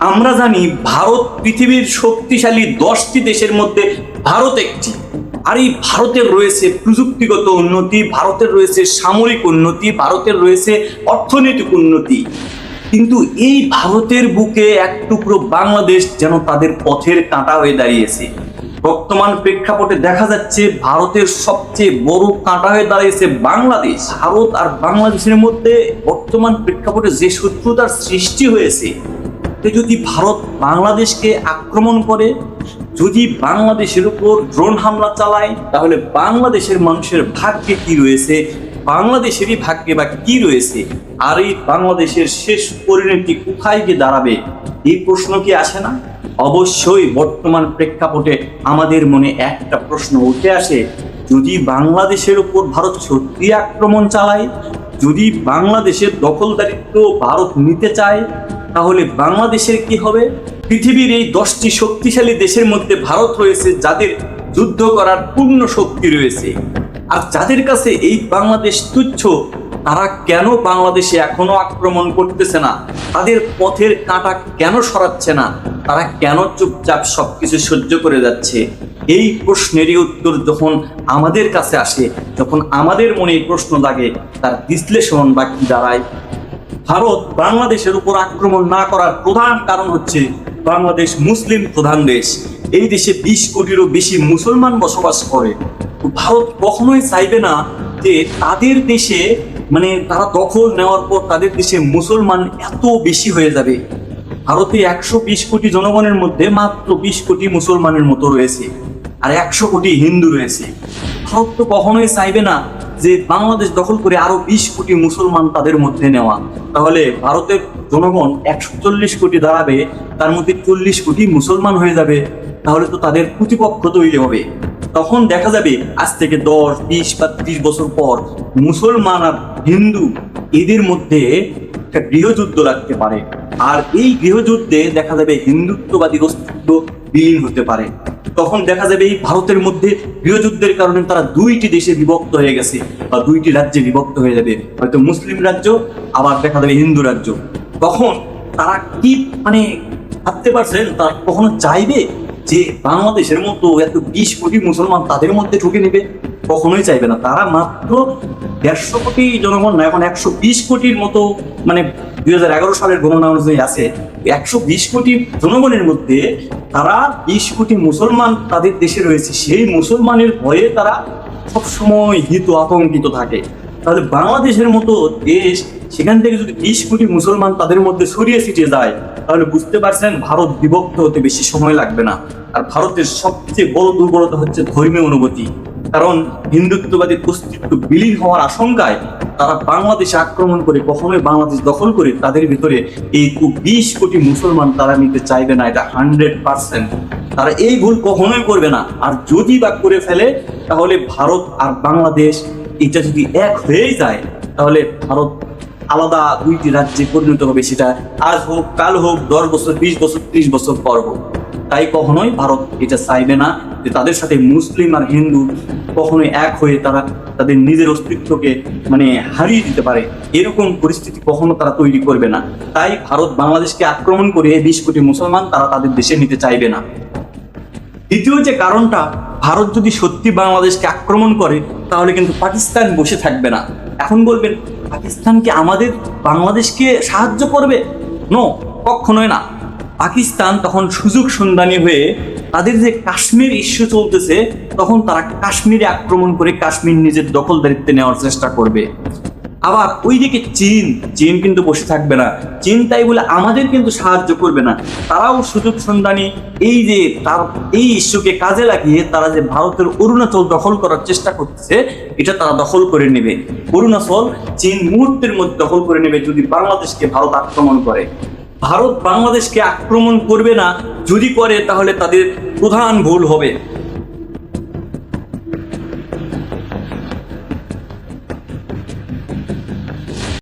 আমরা জানি ভারত পৃথিবীর শক্তিশালী 10টি দেশের মধ্যে ভারত একটি। আর এই ভারতের রয়েছে প্রযুক্তিগত উন্নতি, ভারতের রয়েছে সামরিক উন্নতি, ভারতের রয়েছে অর্থনৈতিক উন্নতি। কিন্তু এই ভারতের বুকে এক টুকরো বাংলাদেশ যেন তাদের পথের কাঁটা হয়ে দাঁড়িয়েছে। বর্তমান প্রেক্ষাপটে দেখা যাচ্ছে ভারতের সবচেয়ে বড় কাঁটা হয়ে দাঁড়িয়েছে বাংলাদেশ। ভারত আর বাংলাদেশের মধ্যে বর্তমান প্রেক্ষাপটে যে শত্রুতার সৃষ্টি হয়েছে, যদি ভারত বাংলাদেশকে আক্রমণ করে, যদি বাংলাদেশের উপর ড্রোন হামলা চালায়, তাহলে বাংলাদেশের মানুষের ভাগ্যে কি রয়েছে, বাংলাদেশেরই ভাগ্যে বা কি রয়েছে, আর এই বাংলাদেশের শেষ পরিণতি কোথায় গিয়ে দাঁড়াবে, এই প্রশ্ন কি আসে না? অবশ্যই বর্তমান প্রেক্ষাপটে আমাদের মনে একটা প্রশ্ন উঠে আসে, যদি বাংলাদেশের উপর ভারত সত্যি আক্রমণ চালায়, যদি বাংলাদেশের দখলদারিত্ব ভারত নিতে চায়, তাহলে বাংলাদেশের কি হবে? পৃথিবীর এই 10টি শক্তিশালী দেশের মধ্যে ভারত রয়েছে যাদের যুদ্ধ করার পূর্ণ শক্তি রয়েছে। আর যাদের কাছে এই বাংলাদেশ তুচ্ছ, তারা কেন বাংলাদেশে এখনো আক্রমণ করতেছে না? তাদের পথের কাঁটা কেন সরাচ্ছে না? তারা কেন চুপচাপ সবকিছু সহ্য করে যাচ্ছে? এই প্রশ্নেরই উত্তর যখন আমাদের কাছে আসে, যখন আমাদের মনে এই প্রশ্ন জাগে, তার বিশ্লেষণ বা কি দাঁড়ায়? ভারত বাংলাদেশের উপর আক্রমণ না করার প্রধান কারণ হচ্ছে বাংলাদেশ মুসলিম প্রধান দেশ। এই দেশে 20 কোটিরও বেশি মুসলমান বসবাস করে। ভারত কখনোই চাইবে না যে তাদের দেশে, তারা দখল নেওয়ার পর তাদের দেশে মুসলমান এত বেশি হয়ে যাবে। ভারতে 120 কোটি জনগণের মধ্যে মাত্র 20 কোটি মুসলমানের মতো রয়েছে, আর 100 কোটি হিন্দু রয়েছে। ভারত তো কখনোই চাইবে না যে বাংলাদেশ দখল করে আরো 20 কোটি মুসলমান তাদের মধ্যে নেওয়া। তাহলে ভারতের জনগণ 140 কোটি দাঁড়াবে, তার মধ্যে 40 কোটি মুসলমান হয়ে যাবে। তাহলে তো তাদের প্রতিপক্ষ তৈরি হবে। তখন দেখা যাবে আজ থেকে 10, 20 বা 30 বছর পর মুসলমান আর হিন্দু এদের মধ্যে একটা গৃহযুদ্ধ লাগতে পারে। আর এই গৃহযুদ্ধে দেখা যাবে হিন্দুত্ববাদীর অস্তিত্ব বিলীন হতে পারে। তখন দেখা যাবে এই ভারতের মধ্যে গৃহযুদ্ধের কারণে তারা 2টি দেশে বিভক্ত হয়ে গেছে, বা 2টি রাজ্যে বিভক্ত হয়ে যাবে, হয়তো মুসলিম রাজ্য, আবার দেখা যাবে হিন্দু রাজ্য। তখন তারা কি ভাবতে পারছেন? তারা কখনো চাইবে যে বাংলাদেশের মতো এত 20 কোটি মুসলমান তাদের মধ্যে ঢুকে নেবে? কখনোই চাইবে না। তারা মাত্র 150 কোটি জনগণ না, এখন 120 কোটির মতো, 2011 সালের গণনা অনুযায়ী আছে 120 কোটি জনগণের মধ্যে তারা 20 কোটি মুসলমান তাদের দেশে রয়েছে। সেই মুসলমানের ভয়ে তারা সবসময় ভীত আতঙ্কিত থাকে। তাহলে বাংলাদেশের মতো দেশ, সেখান থেকে যদি 20 কোটি মুসলমান তাদের মধ্যে ছড়িয়ে ছিটিয়ে যায়, তাহলে বুঝতে পারছেন ভারত বিভক্ত হতে বেশি সময় লাগবে না। আর ভারতের সবচেয়ে বড় দুর্বলতা হচ্ছে ধর্মীয় অনুভূতি। কারণ হিন্দুত্ববাদীর অস্তিত্ব বিলীন হওয়ার আশঙ্কায় তারা বাংলাদেশে আক্রমণ করে, কখনোই বাংলাদেশ দখল করে তাদের ভিতরে এই 20 কোটি মুসলমান তারা নিতে চাইবে না। এটা 100%। তারা এই ভুল কখনোই করবে না। আর যদি বা করে ফেলে, তাহলে ভারত আর বাংলাদেশ এটা যদি এক হয়ে যায়, তাহলে ভারত আলাদা 2টি রাজ্যে পরিণত হবে। সেটা আজ হোক, কাল হোক, 10 বছর, 20 বছর, 30 বছর পর হোক। তাই কখনোই ভারত এটা চাইবে না যে তাদের সাথে মুসলিম আর হিন্দু কখনোই এক হয়ে তারা তাদের নিজের অস্তিত্বকে হারিয়ে দিতে পারে। এরকম পরিস্থিতি কখনো তারা তৈরি করবে না। তাই ভারত বাংলাদেশকে আক্রমণ করে 20 কোটি মুসলমান তারা তাদের দেশে নিতে চাইবে না। দ্বিতীয় যে কারণটা, ভারত যদি সত্যি বাংলাদেশকে আক্রমণ করে, তাহলে কিন্তু পাকিস্তান বসে থাকবে না। এখন বলবেন, পাকিস্তান কি আমাদের বাংলাদেশকে সাহায্য করবে? নো, কখনোই না। পাকিস্তান তখন সুযোগ সন্ধানী হয়ে তাদের যে কাশ্মীর ইস্যু চলতেছে, তখন তারা কাশ্মীরে আক্রমণ করে কাশ্মীর নিজের দখলদারিত্বে নেওয়ার চেষ্টা করবে। আবার ওইদিকে চীন কিন্তু বসে থাকবে না। চীন তাই বলে আমাদের কিন্তু সাহায্য করবে না। তারাও সুযোগ সন্ধানী এই ইস্যুকে কাজে লাগিয়ে তারা যে ভারতের অরুণাচল দখল করার চেষ্টা করতেছে, এটা তারা দখল করে নেবে। অরুণাচল চীন মুহূর্তের মধ্যে দখল করে নেবে যদি বাংলাদেশকে ভারত আক্রমণ করে। ভারত বাংলাদেশকে আক্রমণ করবে না, যদি করে তাহলে তাদের প্রধান ভুল হবে।